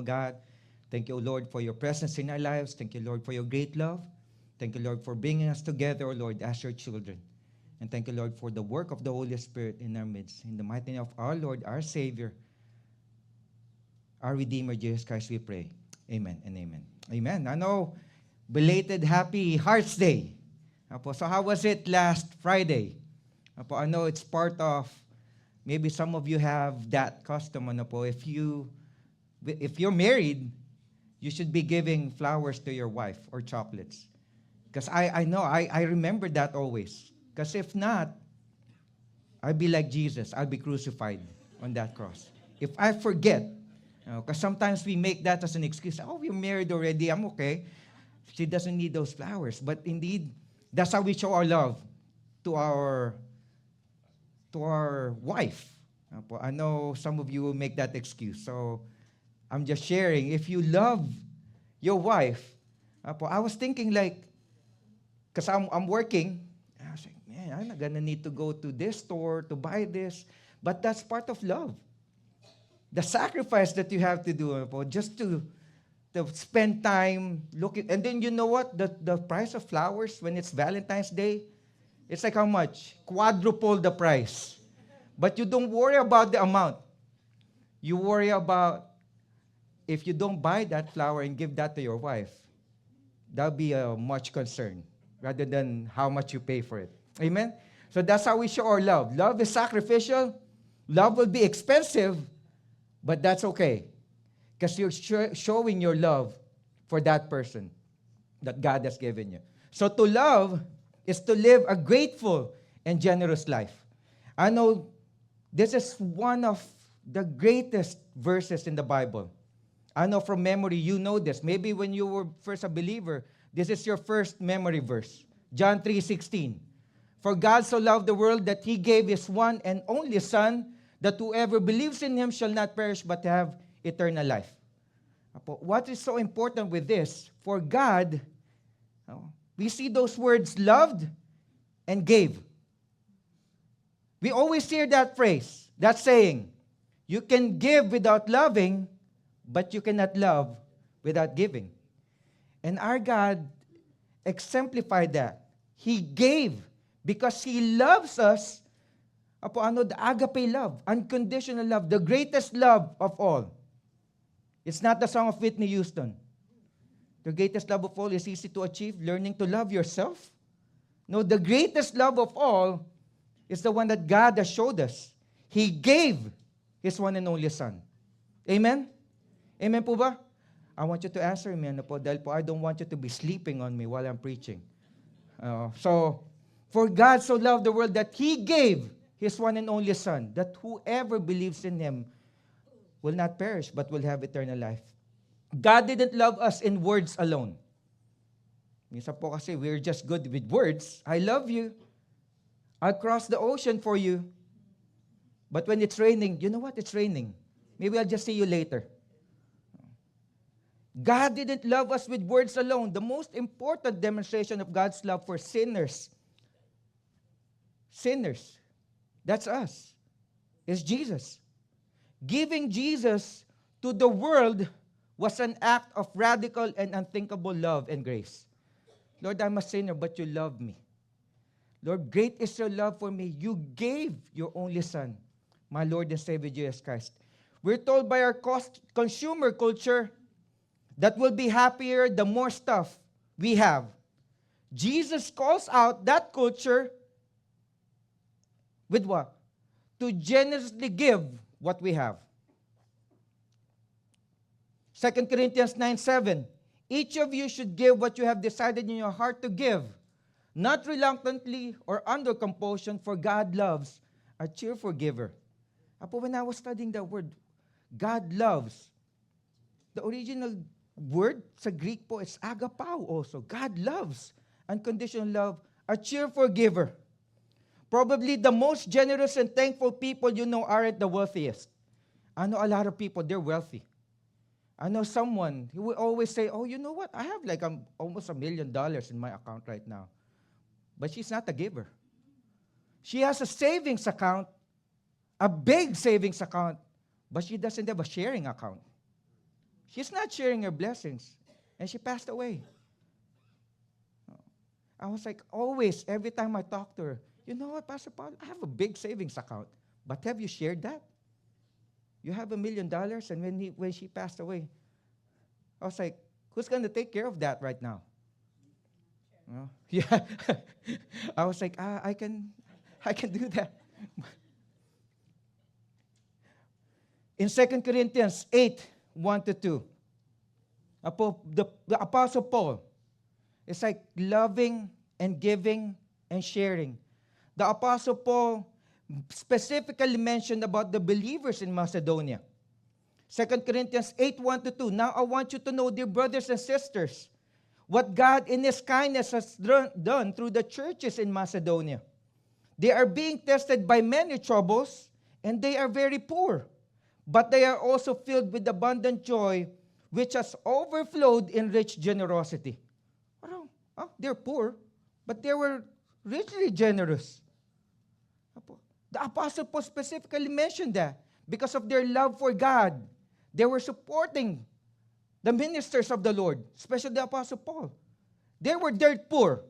God. Thank you, O Lord, for your presence in our lives. Thank you, Lord, for your great love. Thank you, Lord, for bringing us together, O Lord, as your children. And thank you, Lord, for the work of the Holy Spirit in our midst. In the mighty name of our Lord, our Savior, our Redeemer, Jesus Christ, we pray. Amen and amen. Amen. I know, belated Happy Hearts Day. Apo, so how was it last Friday? Apo, I know it's part of, maybe some of you have that custom. Ano po, if you're married, you should be giving flowers to your wife or chocolates. Because I know, I remember that always. Because if not, I'll be like Jesus. I'll be crucified on that cross. If I forget, because sometimes we make that as an excuse. Oh, we're married already. I'm okay. She doesn't need those flowers. But indeed, that's how we show our love to our wife. I know some of you will make that excuse. So I'm just sharing. If you love your wife, I was thinking like, because I'm working, I was like, man, I'm not going to need to go to this store to buy this. But that's part of love. The sacrifice that you have to do, just to spend time looking. And then you know what? The price of flowers when it's Valentine's Day, it's like how much? Quadruple the price. But you don't worry about the amount. You worry about if you don't buy that flower and give that to your wife, that'll be a much concern rather than how much you pay for it. Amen? So that's how we show our love. Love is sacrificial. Love will be expensive, but that's okay. Because you're showing your love for that person that God has given you. So to love is to live a grateful and generous life. I know this is one of the greatest verses in the Bible. I know from memory you know this. Maybe when you were first a believer, this is your first memory verse. John 3:16. For God so loved the world that He gave His one and only Son, that whoever believes in Him shall not perish but have eternal life. What is so important with this? For God, we see those words loved and gave. We always hear that phrase, that saying, you can give without loving, but you cannot love without giving. And our God exemplified that. He gave because He loves us. The agape love, unconditional love, the greatest love of all. It's not the song of Whitney Houston. The greatest love of all is easy to achieve, learning to love yourself. No, the greatest love of all is the one that God has showed us. He gave His one and only Son. Amen? Amen po ba? I want you to answer me, dahil po I don't want you to be sleeping on me while I'm preaching. So, for God so loved the world that He gave His one and only Son, that whoever believes in Him will not perish, but will have eternal life. God didn't love us in words alone. Minsan po kasi, we're just good with words. I love you. I'll cross the ocean for you. But when it's raining, you know what? It's raining. Maybe I'll just see you later. God didn't love us with words alone. The most important demonstration of God's love for sinners, that's us, is Jesus. Giving Jesus to the world was an act of radical and unthinkable love and grace. Lord, I'm a sinner, but you love me. Lord, great is your love for me. You gave your only Son, my Lord and Savior, Jesus Christ. We're told by our consumer culture that we'll be happier the more stuff we have. Jesus calls out that culture with what? To generously give what we have. 2 Corinthians 9:7. Each of you should give what you have decided in your heart to give, not reluctantly or under compulsion, for God loves a cheerful giver. When I was studying the word, God loves, the original word sa Greek po is agapao also. God loves, unconditional love, a cheerful giver. Probably the most generous and thankful people you know aren't the wealthiest. I know a lot of people, they're wealthy. I know someone who will always say, oh, you know what? I have like almost $1 million in my account right now. But she's not a giver. She has a savings account, a big savings account, but she doesn't have a sharing account. She's not sharing her blessings. And she passed away. I was like, always, every time I talk to her, you know what, Pastor Paul, I have a big savings account. But have you shared that? You have $1 million, and when she passed away, I was like, who's going to take care of that right now? Yeah. I was like, I can do that. In 2 Corinthians 8, 1-2, the Apostle Paul, it's like loving and giving and sharing. The Apostle Paul specifically mentioned about the believers in Macedonia. 2 Corinthians 8, 1-2. Now I want you to know, dear brothers and sisters, what God in His kindness has done through the churches in Macedonia. They are being tested by many troubles, and they are very poor. But they are also filled with abundant joy, which has overflowed in rich generosity. They're poor, but they were richly generous. The Apostle Paul specifically mentioned that because of their love for God, they were supporting the ministers of the Lord, especially the Apostle Paul. They were dirt poor.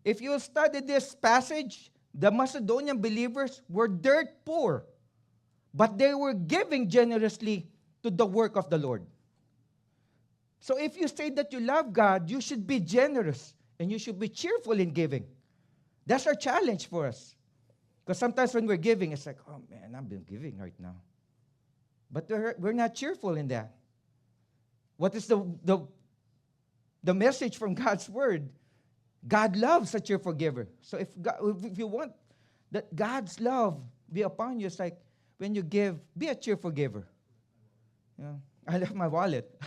If you study this passage, the Macedonian believers were dirt poor, but they were giving generously to the work of the Lord. So if you say that you love God, you should be generous and you should be cheerful in giving. That's our challenge for us. Because sometimes when we're giving, it's like, oh man, I've been giving right now. But we're not cheerful in that. What is the message from God's word? God loves a cheerful giver. So if you want that God's love be upon you, it's like when you give, be a cheerful giver. I left my wallet.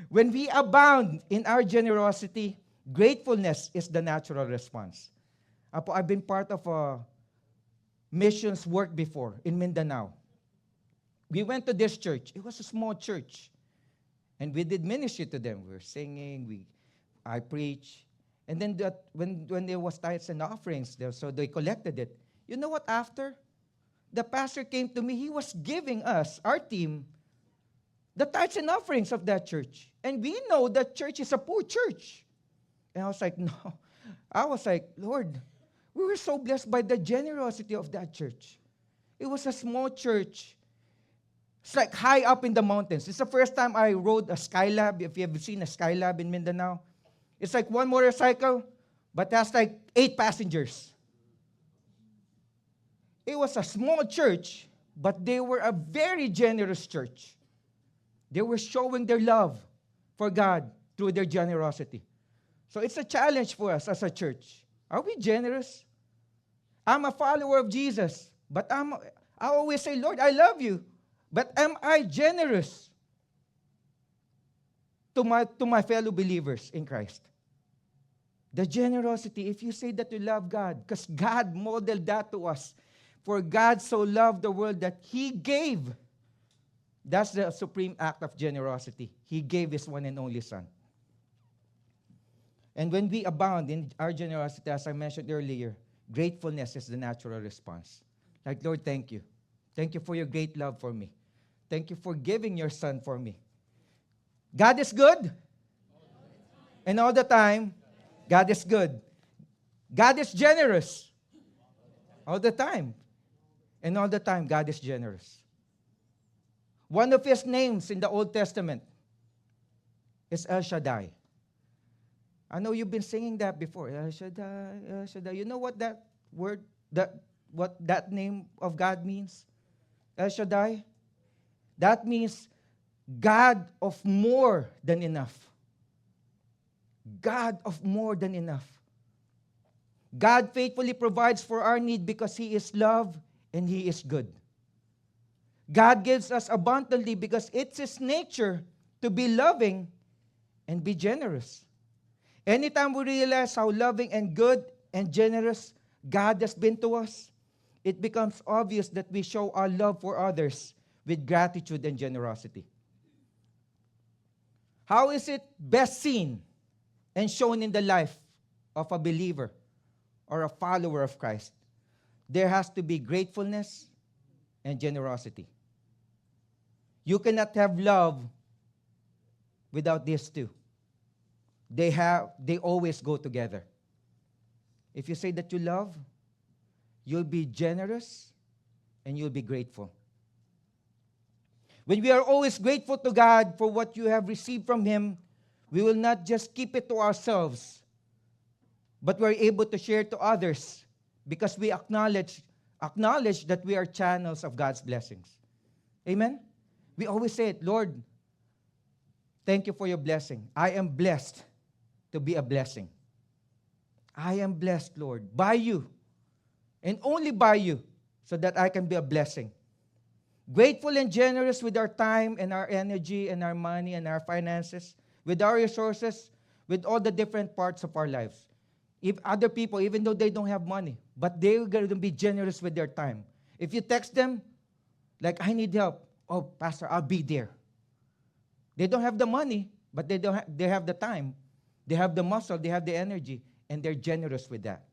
When we abound in our generosity, gratefulness is the natural response. I've been part of a missions work before in Mindanao. We went to this church. It was a small church. And we did ministry to them. We were singing, I preached. And then when there was tithes and offerings, so they collected it. You know what, after? The pastor came to me. He was giving us, our team, the tithes and offerings of that church. And we know that church is a poor church. And I was like, no. I was like, Lord, we were so blessed by the generosity of that church. It was a small church. It's like high up in the mountains. It's the first time I rode a Skylab. If you have seen a Skylab in Mindanao, it's like one motorcycle, but that's like 8 passengers. It was a small church, but they were a very generous church. They were showing their love for God through their generosity. So it's a challenge for us as a church. Are we generous? I'm a follower of Jesus, but I always say, Lord, I love you. But am I generous to my fellow believers in Christ? The generosity, if you say that you love God, because God modeled that to us. For God so loved the world that He gave. That's the supreme act of generosity. He gave His one and only Son. And when we abound in our generosity, as I mentioned earlier, gratefulness is the natural response. Like, Lord, thank you. Thank you for your great love for me. Thank you for giving your Son for me. God is good. And all the time, God is good. God is generous. All the time. And all the time, God is generous. One of His names in the Old Testament is El Shaddai. I know you've been singing that before. El Shaddai, El Shaddai. You know what that word, what that name of God means? El Shaddai? That means God of more than enough. God of more than enough. God faithfully provides for our need because He is love and He is good. God gives us abundantly because it's His nature to be loving and be generous. Anytime we realize how loving and good and generous God has been to us, it becomes obvious that we show our love for others with gratitude and generosity. How is it best seen and shown in the life of a believer or a follower of Christ? There has to be gratefulness and generosity. You cannot have love without these two. They always go together. If you say that you love, you'll be generous and you'll be grateful. When we are always grateful to God for what you have received from Him, we will not just keep it to ourselves, but we're able to share to others because we acknowledge that we are channels of God's blessings. Amen? We always say it, Lord, thank you for your blessing. I am blessed to be a blessing. I am blessed, Lord, by you, and only by you, so that I can be a blessing. Grateful and generous with our time and our energy and our money and our finances, with our resources, with all the different parts of our lives. If other people, even though they don't have money, but they're going to be generous with their time. If you text them, like, I need help. Oh, Pastor, I'll be there. They don't have the money, but they have the time. They have the muscle, they have the energy, and they're generous with that.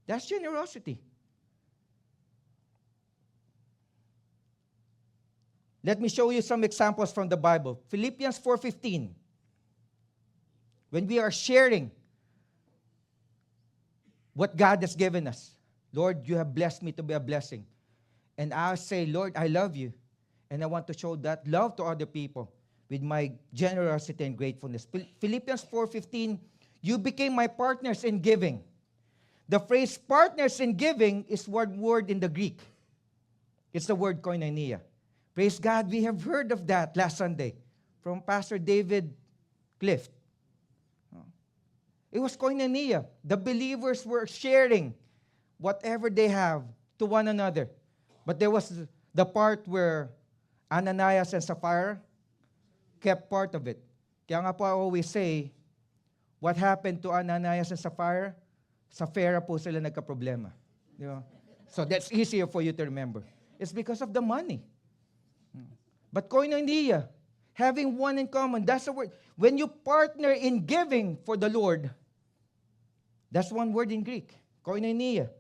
That's generosity. Let me show you some examples from the Bible. Philippians 4:15. When we are sharing what God has given us, Lord, you have blessed me to be a blessing. And I say, Lord, I love you. And I want to show that love to other people with my generosity and gratefulness. Philippians 4:15, you became my partners in giving. The phrase partners in giving is one word in the Greek. It's the word koinonia. Praise God, we have heard of that last Sunday from Pastor David Clift. It was koinonia. The believers were sharing whatever they have to one another. But there was the part where Ananias and Sapphira kept part of it. Kaya nga po I always say, what happened to Ananias and Sapphira? Sapphira po sila nagka-problema. Di ba? So that's easier for you to remember. It's because of the money. But koinonia, having one in common, that's the word. When you partner in giving for the Lord, that's one word in Greek, koinonia.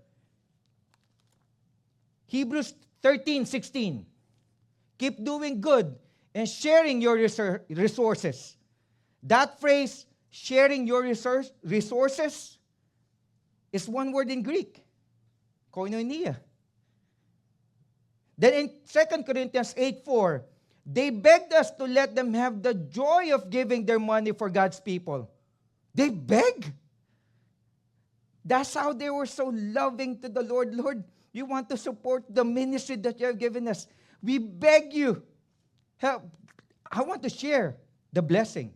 Hebrews 13:16. Keep doing good and sharing your resources. That phrase, sharing your resources, is one word in Greek, koinonia. Then in 2 Corinthians 8:4, they begged us to let them have the joy of giving their money for God's people. They begged. That's how they were so loving to the Lord. Lord, you want to support the ministry that you have given us. We beg you. Help. I want to share the blessing.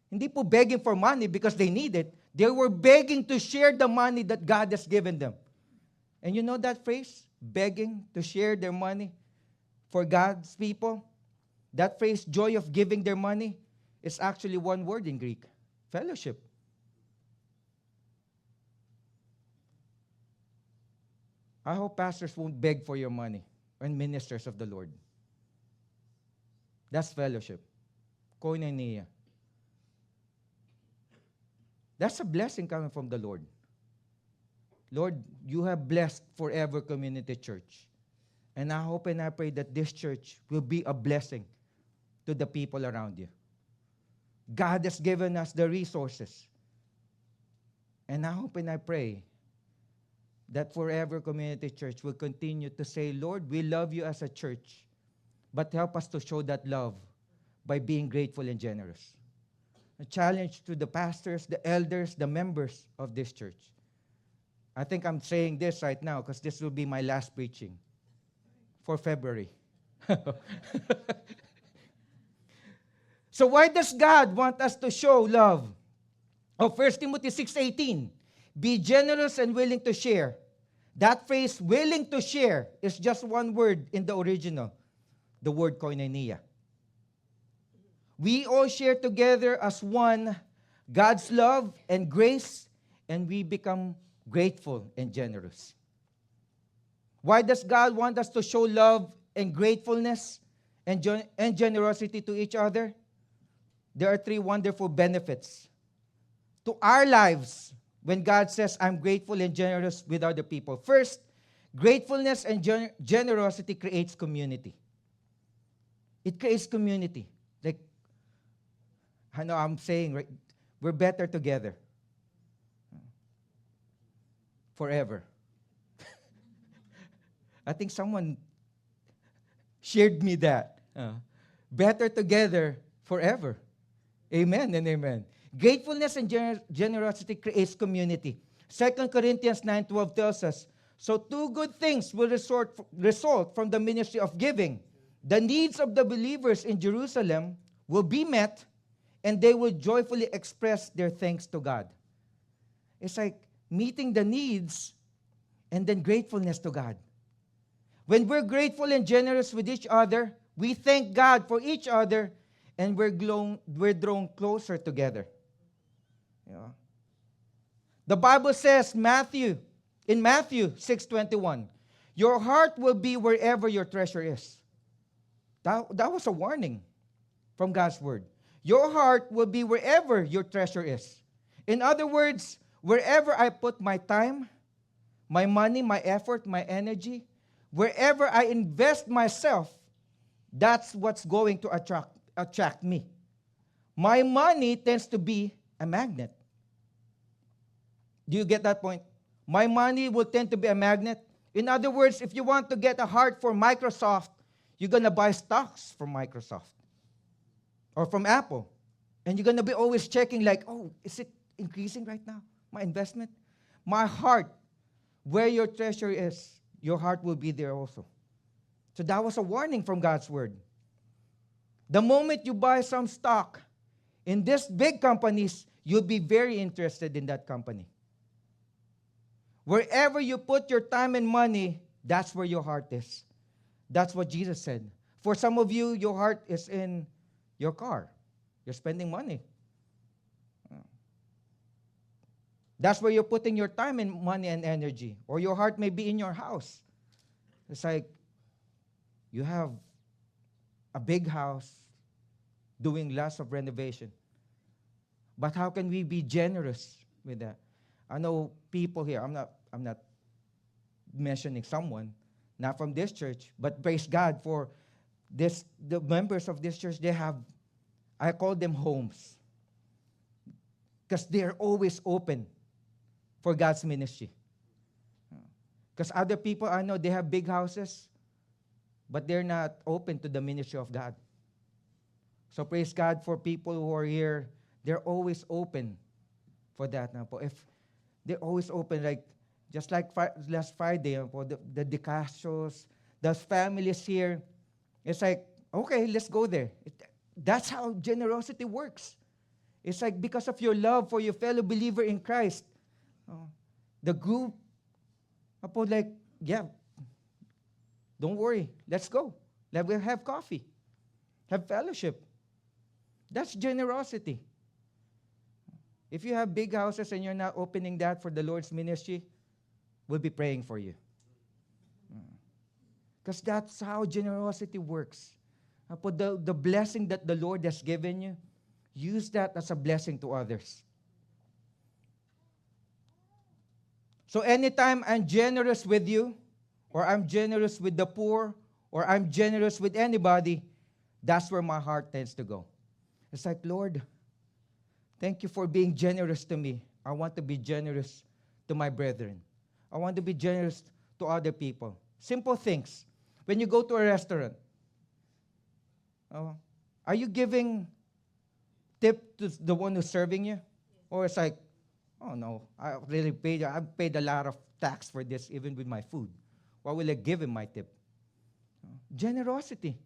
Hindi po begging for money because they need it. They were begging to share the money that God has given them. And you know that phrase? Begging to share their money for God's people? That phrase, joy of giving their money, is actually one word in Greek, fellowship. I hope pastors won't beg for your money and ministers of the Lord. That's fellowship. Koinonia. That's a blessing coming from the Lord. Lord, you have blessed Forever Community Church. And I hope and I pray that this church will be a blessing to the people around you. God has given us the resources. And I hope and I pray that Forever Community Church will continue to say, Lord, we love you as a church, but help us to show that love by being grateful and generous. A challenge to the pastors, the elders, the members of this church. I think I'm saying this right now because this will be my last preaching for February. So why does God want us to show love? 1 Timothy 6:18, be generous and willing to share. That phrase, willing to share, is just one word in the original, the word koinonia. We all share together as one God's love and grace, and we become grateful and generous. Why does God want us to show love and gratefulness and generosity to each other? There are three wonderful benefits to our lives when God says, I'm grateful and generous with other people. First, gratefulness and generosity creates community. It creates community. Like, I know I'm saying, right, we're better together. Forever. I think someone shared me that. Better together forever. Amen and amen. Gratefulness and generosity creates community. 2 Corinthians 9:12 tells us, so two good things will result from the ministry of giving. The needs of the believers in Jerusalem will be met, and they will joyfully express their thanks to God. It's like meeting the needs and then gratefulness to God. When we're grateful and generous with each other, we thank God for each other, and we're drawn closer together. You know? The Bible says, in Matthew 6:21, your heart will be wherever your treasure is. That was a warning from God's word. Your heart will be wherever your treasure is. In other words, wherever I put my time, my money, my effort, my energy, wherever I invest myself, that's what's going to attract me. My money tends to be a magnet. Do you get that point? My money will tend to be a magnet. In other words, if you want to get a heart for Microsoft, you're going to buy stocks from Microsoft or from Apple. And you're going to be always checking like, oh, is it increasing right now, my investment? My heart, where your treasure is, your heart will be there also. So that was a warning from God's word. The moment you buy some stock in these big companies, you'll be very interested in that company. Wherever you put your time and money, that's where your heart is. That's what Jesus said. For some of you, your heart is in your car. You're spending money. That's where you're putting your time and money and energy. Or your heart may be in your house. It's like you have a big house doing lots of renovation. But how can we be generous with that? I know people here, I'm not mentioning someone, not from this church, but praise God for this, the members of this church, they have, I call them homes. Because they're always open for God's ministry. Because other people, I know they have big houses, but they're not open to the ministry of God. So praise God for people who are here. They're always open for that. If they're always open, like just like last Friday, the DeCastros, the families here, it's like, okay, let's go there. That's how generosity works. It's like because of your love for your fellow believer in Christ, the group, like, yeah, don't worry, let's go. We'll have coffee, have fellowship. That's generosity. If you have big houses and you're not opening that for the Lord's ministry, we'll be praying for you. Because that's how generosity works. The blessing that the Lord has given you, use that as a blessing to others. So anytime I'm generous with you, or I'm generous with the poor, or I'm generous with anybody, that's where my heart tends to go. It's like, Lord, thank you for being generous to me. I want to be generous to my brethren. I want to be generous to other people. Simple things. When you go to a restaurant, are you giving tip to the one who's serving you? Or it's like, oh no, I've paid a lot of tax for this, even with my food. Why will I give him my tip? Generosity.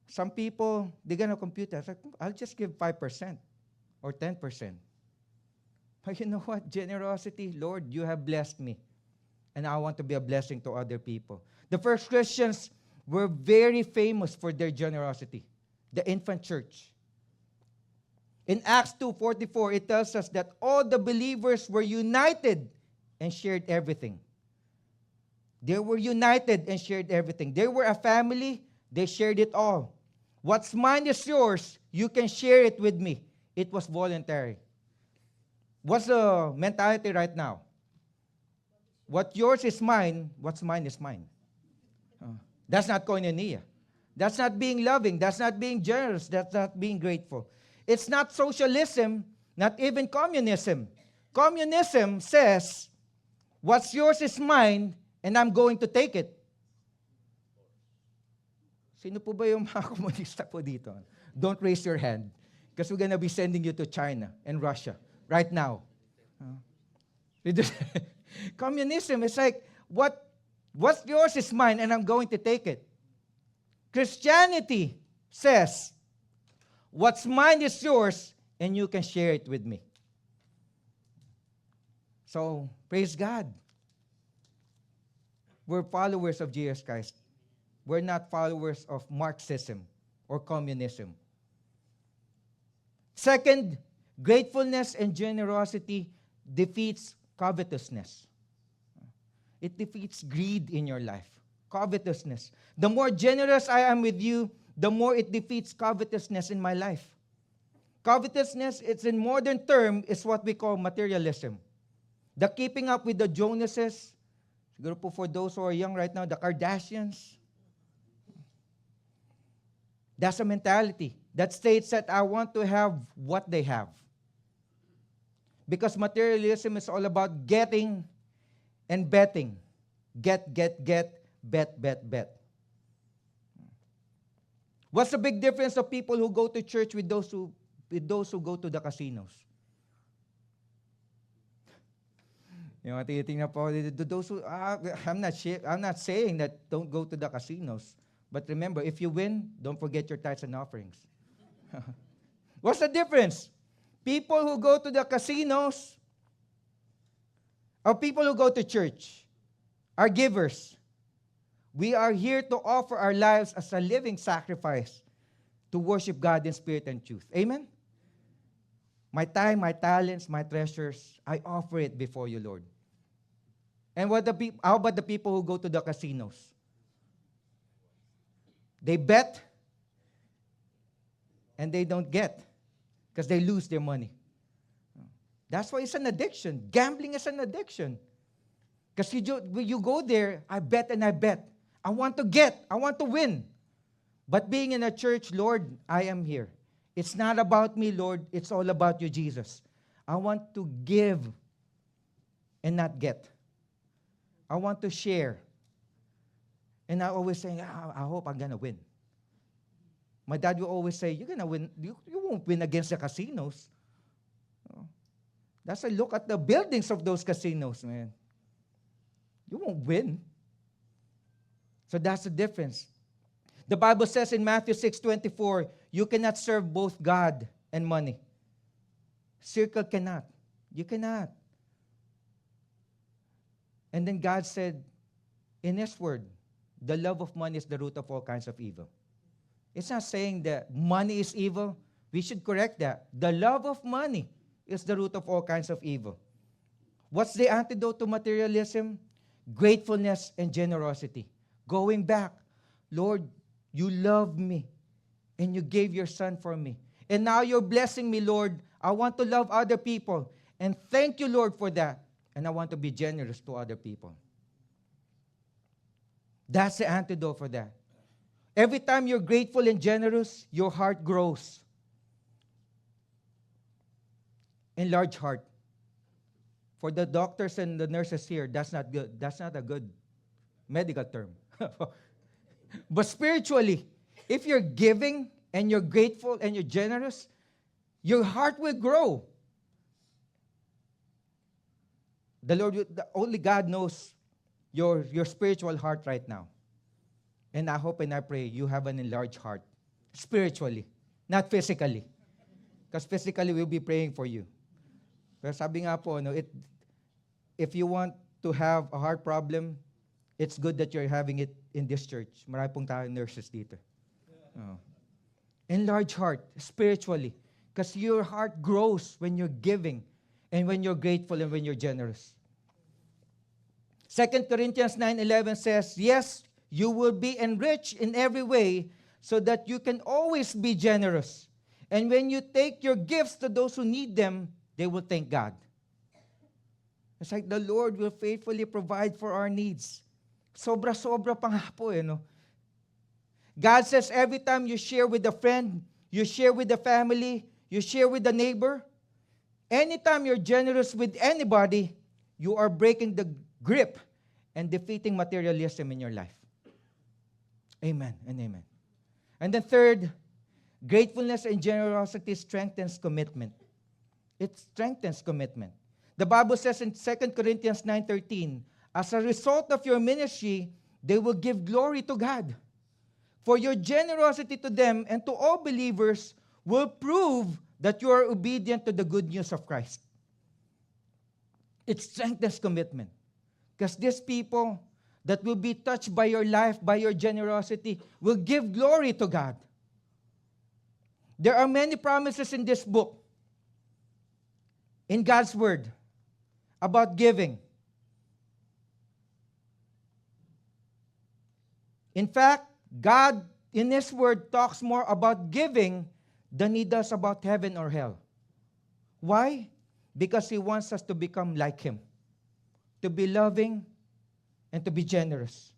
Some people, they're going to compute that. Like, I'll just give 5% or 10%. But you know what? Generosity, Lord, you have blessed me. And I want to be a blessing to other people. The first Christians were very famous for their generosity. The infant church. In Acts 2:44, it tells us that all the believers were united and shared everything. They were united and shared everything. They were a family. They shared it all. What's mine is yours. You can share it with me. It was voluntary. What's the mentality right now? What yours is mine. What's mine is mine. That's not koinonia. That's not being loving. That's not being generous. That's not being grateful. It's not socialism, not even communism. Communism says, what's yours is mine, and I'm going to take it. Sino po ba yung mga komunista po dito? Don't raise your hand. Because we're gonna be sending you to China and Russia right now. Communism is like, what's yours is mine, and I'm going to take it. Christianity says, what's mine is yours, and you can share it with me. So, praise God. We're followers of Jesus Christ. We're not followers of Marxism or communism. Second, gratefulness and generosity defeats covetousness. It defeats greed in your life. Covetousness. The more generous I am with you, the more it defeats covetousness in my life. Covetousness, it's in modern term, is what we call materialism. The keeping up with the Jonases, siguro po for those who are young right now, the Kardashians. That's a mentality that states that I want to have what they have. Because materialism is all about getting and betting. Get, bet. What's the big difference of people who go to church with those who go to the casinos? Yung titingnan po, those who, I'm not saying that don't go to the casinos. But remember, if you win, don't forget your tithes and offerings. What's the difference? People who go to the casinos or people who go to church are givers. We are here to offer our lives as a living sacrifice to worship God in spirit and truth. Amen? My time, my talents, my treasures, I offer it before you, Lord. And how about the people who go to the casinos? They bet, and they don't get, because they lose their money. That's why it's an addiction. Gambling is an addiction. Because you go there, I bet and I bet. I want to get, I want to win. But being in a church, Lord, I am here. It's not about me, Lord. It's all about you, Jesus. I want to give and not get. I want to share. And I always say, I hope I'm going to win. My dad will always say, you're going to win. You won't win against the casinos. That's a look at the buildings of those casinos, man. You won't win. So that's the difference. The Bible says in Matthew 6:24, you cannot serve both God and money. Circle cannot. You cannot. And then God said, in His word, the love of money is the root of all kinds of evil. It's not saying that money is evil. We should correct that. The love of money is the root of all kinds of evil. What's the antidote to materialism? Gratefulness and generosity. Going back, Lord, you love me, and you gave your son for me. And now you're blessing me, Lord. I want to love other people. And thank you, Lord, for that. And I want to be generous to other people. That's the antidote for that. Every time you're grateful and generous, your heart grows. Enlarged heart. For the doctors and the nurses here, that's not good. That's not a good medical term. But spiritually, if you're giving and you're grateful and you're generous, your heart will grow. Only God knows your spiritual heart right now. And I hope and I pray you have an enlarged heart. Spiritually, not physically. Because physically, we'll be praying for you. Pero sabi nga po, if you want to have a heart problem, it's good that you're having it in this church. Marami pong tayong nurses dito. Oh. Enlarged heart, spiritually. Because your heart grows when you're giving and when you're grateful and when you're generous. 2 Corinthians 9:11 says, yes, you will be enriched in every way so that you can always be generous. And when you take your gifts to those who need them, they will thank God. It's like the Lord will faithfully provide for our needs. Sobra-sobra pa nga po, no? God says every time you share with a friend, you share with the family, you share with the neighbor, anytime you're generous with anybody, you are breaking the grip and defeating materialism in your life. Amen and amen. And then third, gratefulness and generosity strengthens commitment. It strengthens commitment. The Bible says in 2 Corinthians 9:13, as a result of your ministry, they will give glory to God. For your generosity to them and to all believers will prove that you are obedient to the good news of Christ. It strengthens commitment. Because these people that will be touched by your life, by your generosity, will give glory to God. There are many promises in this book, in God's Word, about giving. In fact, God in His Word talks more about giving than He does about heaven or hell. Why? Because He wants us to become like Him, to be loving and to be generous.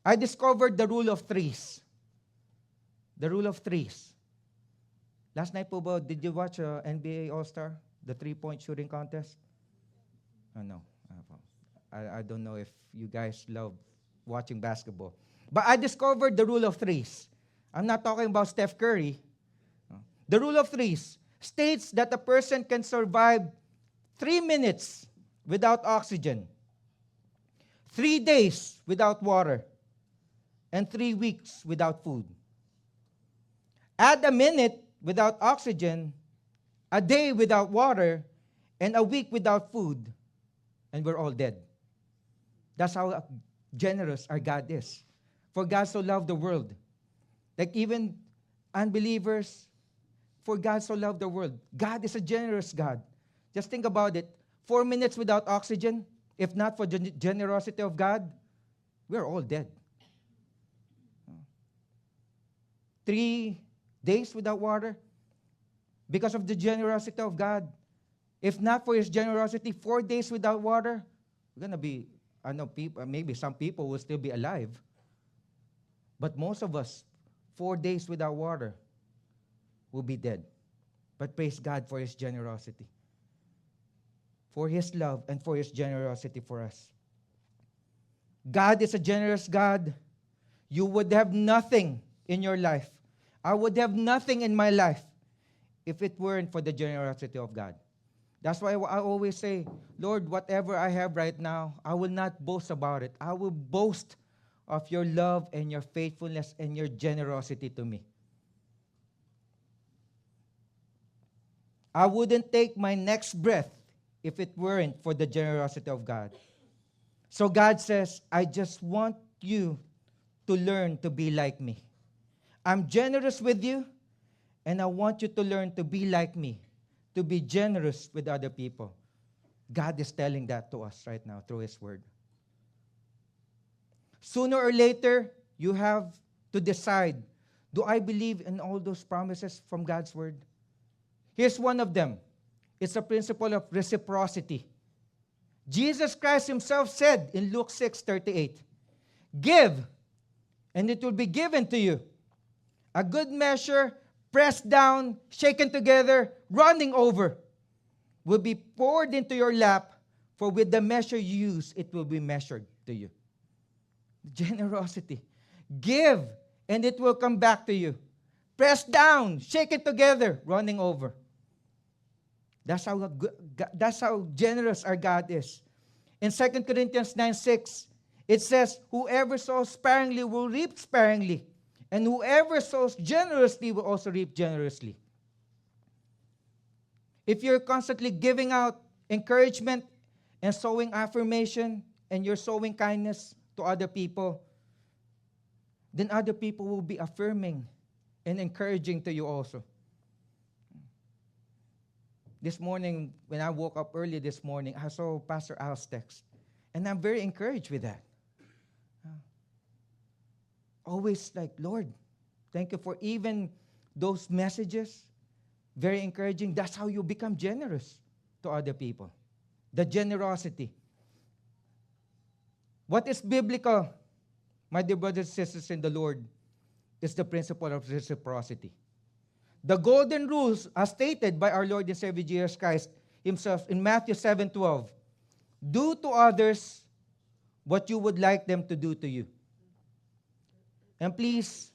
I discovered the rule of threes. The rule of threes. Last night po ba, did you watch NBA All-Star? The three-point shooting contest? Oh, no. I don't know if you guys love watching basketball. But I discovered the rule of threes. I'm not talking about Steph Curry. The rule of threes states that a person can survive 3 minutes without oxygen, 3 days without water, and 3 weeks without food. Add a minute without oxygen, a day without water, and a week without food, and we're all dead. That's how generous our God is. For God so loved the world. Like even unbelievers, for God so loved the world. God is a generous God. Just think about it. 4 minutes without oxygen, if not for the generosity of God, we're all dead. 3 days without water, because of the generosity of God. If not for His generosity, 4 days without water, we're going to be, I know people, maybe some people will still be alive. But most of us, 4 days without water, will be dead. But praise God for His generosity, for His love, and for His generosity for us. God is a generous God. You would have nothing in your life. I would have nothing in my life if it weren't for the generosity of God. That's why I always say, Lord, whatever I have right now, I will not boast about it. I will boast of your love and your faithfulness and your generosity to me. I wouldn't take my next breath if it weren't for the generosity of God. So God says, I just want you to learn to be like me. I'm generous with you, and I want you to learn to be like me, to be generous with other people. God is telling that to us right now through His Word. Sooner or later, you have to decide, do I believe in all those promises from God's Word? Here's one of them. It's a principle of reciprocity. Jesus Christ Himself said in Luke 6:38, give, and it will be given to you. A good measure, pressed down, shaken together, running over, will be poured into your lap, for with the measure you use, it will be measured to you. Generosity. Give, and it will come back to you. Pressed down, shaken together, running over. That's how generous our God is. In 2 Corinthians 9:6, it says, whoever sows sparingly will reap sparingly, and whoever sows generously will also reap generously. If you're constantly giving out encouragement and sowing affirmation, and you're sowing kindness to other people, then other people will be affirming and encouraging to you also. This morning, when I woke up early this morning, I saw Pastor Al's text, and I'm very encouraged with that. Always like, Lord, thank you for even those messages. Very encouraging. That's how you become generous to other people. The generosity. What is biblical, my dear brothers and sisters in the Lord? is the principle of reciprocity. The golden rules are stated by our Lord and Savior Jesus Christ himself in Matthew 7:12. Do to others what you would like them to do to you. And please,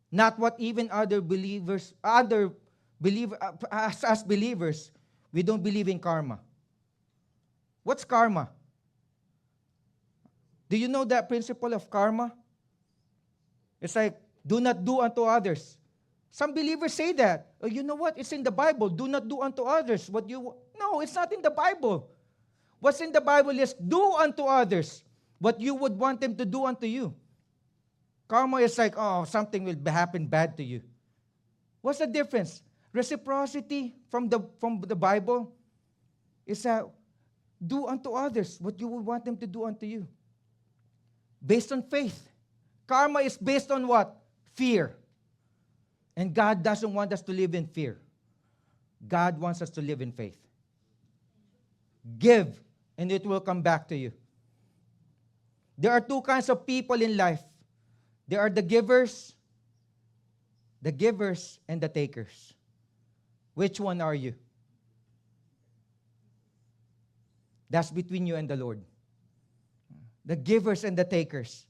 not what even other believers, as believers, we don't believe in karma. What's karma? Do you know that principle of karma? It's like, do not do unto others. Some believers say that. Oh, you know what? It's in the Bible. Do not do unto others what you... No, it's not in the Bible. What's in the Bible is do unto others what you would want them to do unto you. Karma is like, oh, something will happen bad to you. What's the difference? Reciprocity from the Bible is do unto others what you would want them to do unto you. Based on faith. Karma is based on what? Fear. And God doesn't want us to live in fear. God wants us to live in faith. Give, and it will come back to you. There are two kinds of people in life. There are the givers and the takers. Which one are you? That's between you and the Lord. The givers and the takers.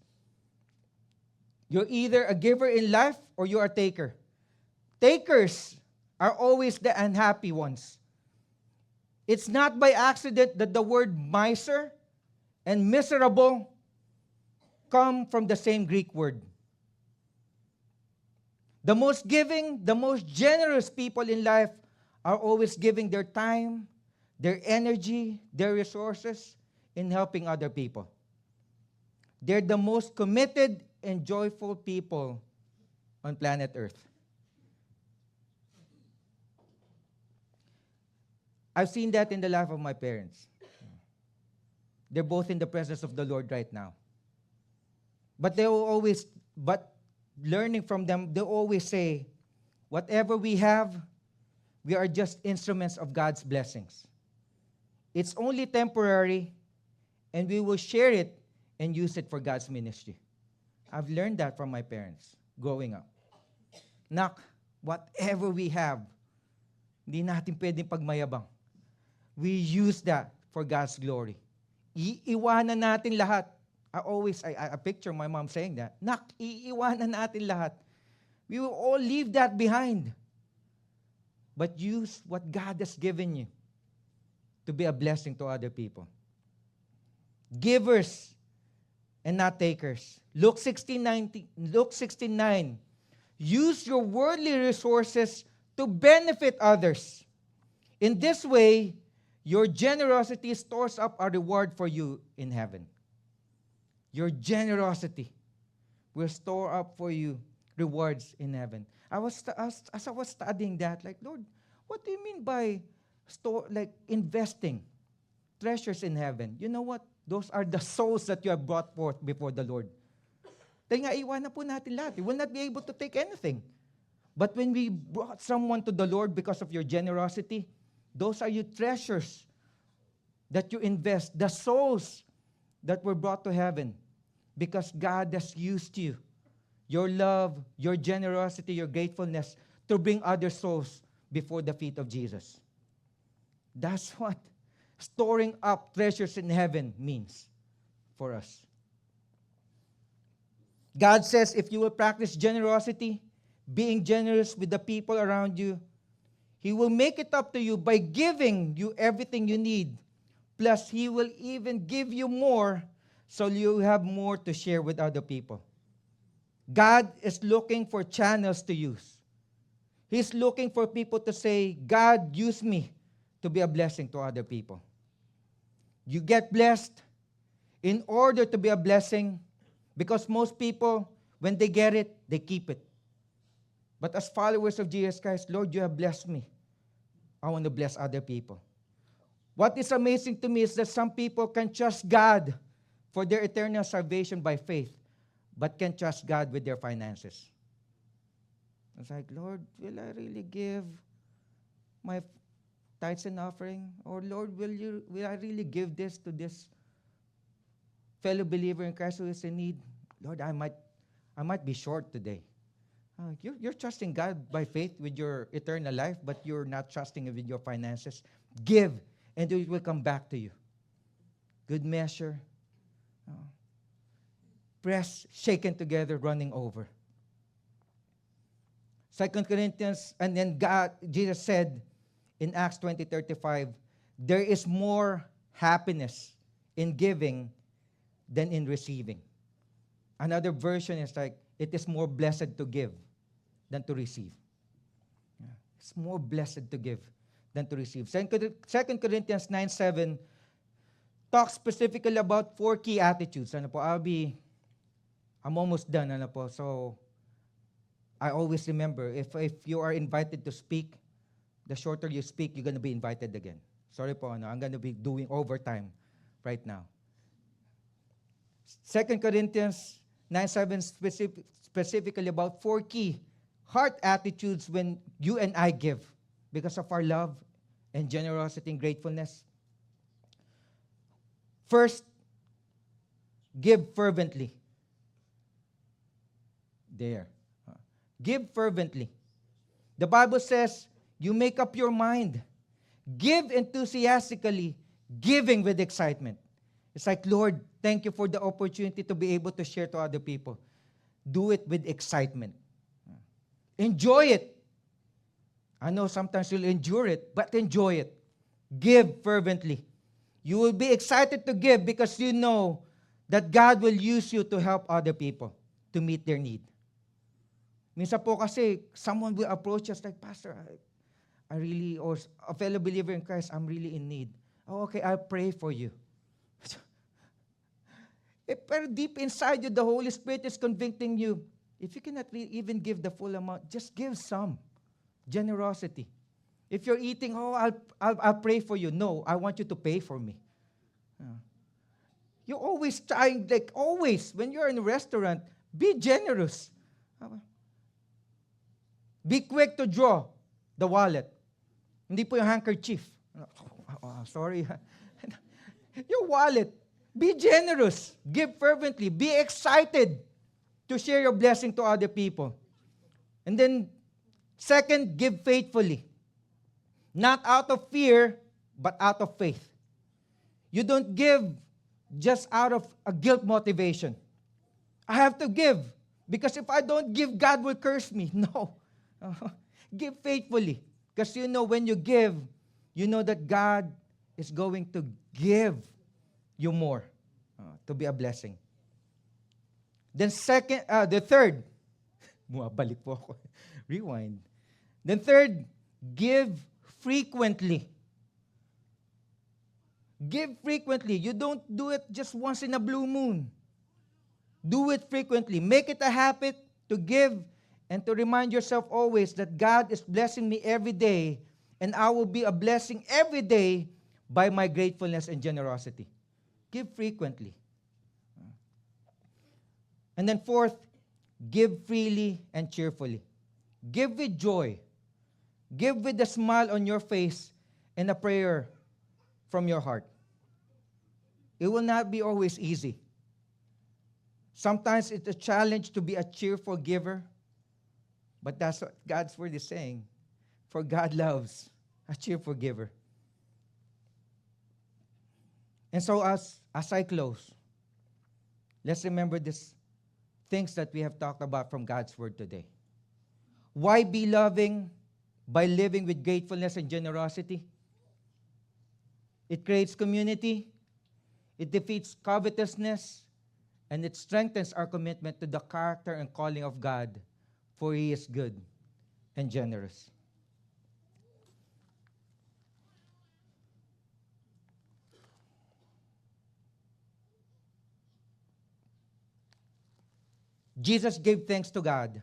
You're either a giver in life or you're a taker. Takers are always the unhappy ones. It's not by accident that the word miser and miserable come from the same Greek word. The most giving, the most generous people in life are always giving their time, their energy, their resources in helping other people. They're the most committed and joyful people on planet Earth. I've seen that in the life of my parents. They're both in the presence of the Lord right now. But learning from them, they always say, whatever we have, we are just instruments of God's blessings. It's only temporary, and we will share it and use it for God's ministry. I've learned that from my parents growing up. Nak, whatever we have, hindi natin pwedeng pagmayabang. We use that for God's glory. Iiwanan natin lahat. I picture my mom saying that. Nak, iiwanan natin lahat. We will all leave that behind. But use what God has given you to be a blessing to other people. Givers and not takers. Luke 16:9. Use your worldly resources to benefit others. In this way, your generosity stores up a reward for you in heaven. Your generosity will store up for you rewards in heaven. As I was studying that, like, Lord, what do you mean by investing treasures in heaven? You know what? Those are the souls that you have brought forth before the Lord. Dahil nga, iwan na po natin lahat. We will not be able to take anything. But when we brought someone to the Lord because of your generosity, those are your treasures that you invest, the souls that were brought to heaven because God has used you, your love, your generosity, your gratefulness to bring other souls before the feet of Jesus. That's what storing up treasures in heaven means for us. God says if you will practice generosity, being generous with the people around you, He will make it up to you by giving you everything you need. Plus, He will even give you more so you have more to share with other people. God is looking for channels to use. He's looking for people to say, God, use me to be a blessing to other people. You get blessed in order to be a blessing because most people, when they get it, they keep it. But as followers of Jesus Christ, Lord, you have blessed me. I want to bless other people. What is amazing to me is that some people can trust God for their eternal salvation by faith, but can trust God with their finances. It's like, Lord, will I really give my tithes and offering? Or Lord, will I really give this to this fellow believer in Christ who is in need? Lord, I I might be short today. You're trusting God by faith with your eternal life, but you're not trusting Him with your finances. Give, and it will come back to you. Good measure, press, shaken together, running over. 2 Corinthians, and then Jesus said in Acts 20:35, there is more happiness in giving than in receiving. Another version is like, it is more blessed to give than to receive. It's more blessed to give than to receive. 2 Corinthians 9:7 talks specifically about 4 key attitudes. I'm almost done. So I always remember, if you are invited to speak, the shorter you speak, you're going to be invited again. Sorry po, I'm going to be doing overtime right now. 2 Corinthians 9:7 specifically about 4 key heart attitudes when you and I give because of our love and generosity and gratefulness. First, give fervently. There. Give fervently. The Bible says, you make up your mind. Give enthusiastically, giving with excitement. It's like, Lord, thank you for the opportunity to be able to share to other people. Do it with excitement. Enjoy it. I know sometimes you'll endure it, but enjoy it. Give fervently. You will be excited to give because you know that God will use you to help other people to meet their need. Minsan po kasi, someone will approach us like, Pastor, I really, or a fellow believer in Christ, I'm really in need. Oh, okay, I'll pray for you. Pero deep inside you, the Holy Spirit is convicting you. If you cannot even give the full amount, just give some. Generosity. If you're eating, I'll pray for you. No, I want you to pay for me. You're always trying, like always, when you're in a restaurant, be generous. Be quick to draw the wallet. Hindi po yung handkerchief. Sorry. Your wallet. Be generous. Give fervently. Be excited to share your blessing to other people. And then, second, give faithfully. Not out of fear, but out of faith. You don't give just out of a guilt motivation. I have to give, because if I don't give, God will curse me. No. Give faithfully. Because you know when you give, you know that God is going to give you more to be a blessing. Then the third, bumabalik po ako. Rewind. Then third, give frequently. Give frequently. You don't do it just once in a blue moon. Do it frequently. Make it a habit to give and to remind yourself always that God is blessing me every day, and I will be a blessing every day by my gratefulness and generosity. Give frequently. And then fourth, give freely and cheerfully. Give with joy. Give with a smile on your face and a prayer from your heart. It will not be always easy. Sometimes it's a challenge to be a cheerful giver, but that's what God's word is saying. For God loves a cheerful giver. And so as I close, let's remember these things that we have talked about from God's word today. Why be loving? By living with gratefulness and generosity. It creates community. It defeats covetousness. And it strengthens our commitment to the character and calling of God, for He is good and generous. Jesus gave thanks to God,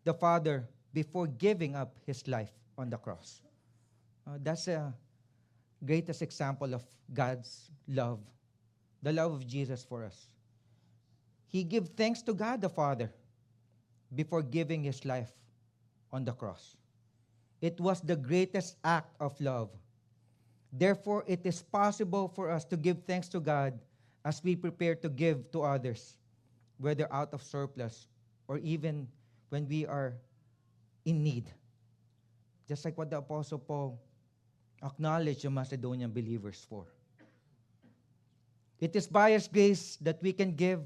the Father, before giving up His life on the cross. That's the greatest example of God's love, the love of Jesus for us. He gave thanks to God the Father before giving His life on the cross. It was the greatest act of love. Therefore, it is possible for us to give thanks to God as we prepare to give to others, whether out of surplus or even when we are in need. Just like what the Apostle Paul acknowledged the Macedonian believers for. It is by His grace that we can give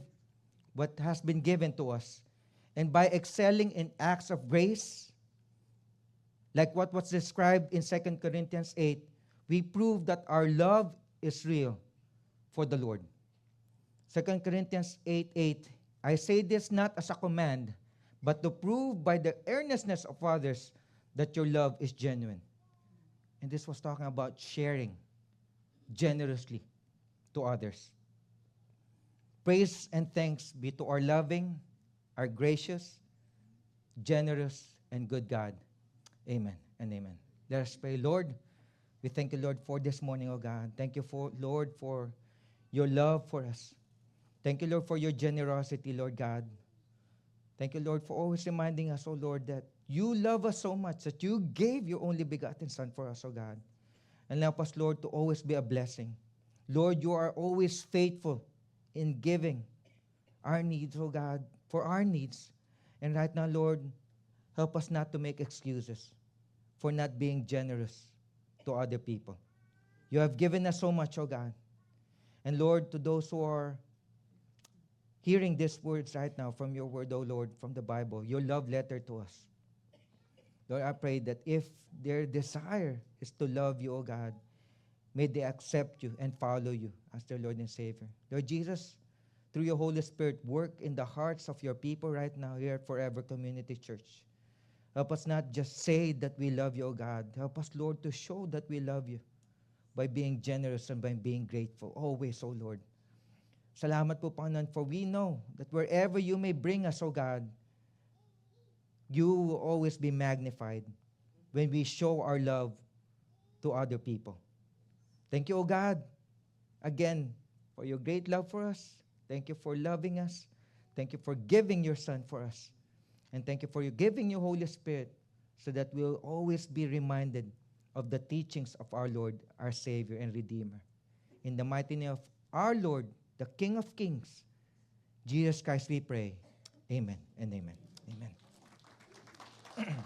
what has been given to us. And by excelling in acts of grace, like what was described in 2 Corinthians 8, we prove that our love is real for the Lord. 2 Corinthians 8:8, I say this not as a command, but to prove by the earnestness of others that your love is genuine. And this was talking about sharing generously to others. Praise and thanks be to our loving, our gracious, generous, and good God. Amen and amen. Let us pray. Lord, we thank you, Lord, for this morning, oh God. Thank you, Lord, for your love for us. Thank you, Lord, for your generosity, Lord God. Thank you, Lord, for always reminding us, oh Lord, that you love us so much that you gave your only begotten Son for us, oh God. And help us, Lord, to always be a blessing. Lord, you are always faithful in giving our needs, oh God, for our needs. And right now, Lord, help us not to make excuses for not being generous to other people. You have given us so much, oh God. And Lord, to those who are hearing these words right now from your word, oh Lord, from the Bible, your love letter to us. Lord, I pray that if their desire is to love you, oh God, may they accept you and follow you as their Lord and Savior. Lord Jesus, through your Holy Spirit, work in the hearts of your people right now here at Forever Community Church. Help us not just say that we love you, O God. Help us, Lord, to show that we love you by being generous and by being grateful. Always, O Lord. Salamat po, Panginoon, for we know that wherever you may bring us, O God, you will always be magnified when we show our love to other people. Thank you, O God, again, for your great love for us. Thank you for loving us. Thank you for giving your Son for us. And thank you for giving your Holy Spirit so that we'll always be reminded of the teachings of our Lord, our Savior and Redeemer. In the mighty name of our Lord, the King of Kings, Jesus Christ we pray. Amen and amen. Amen.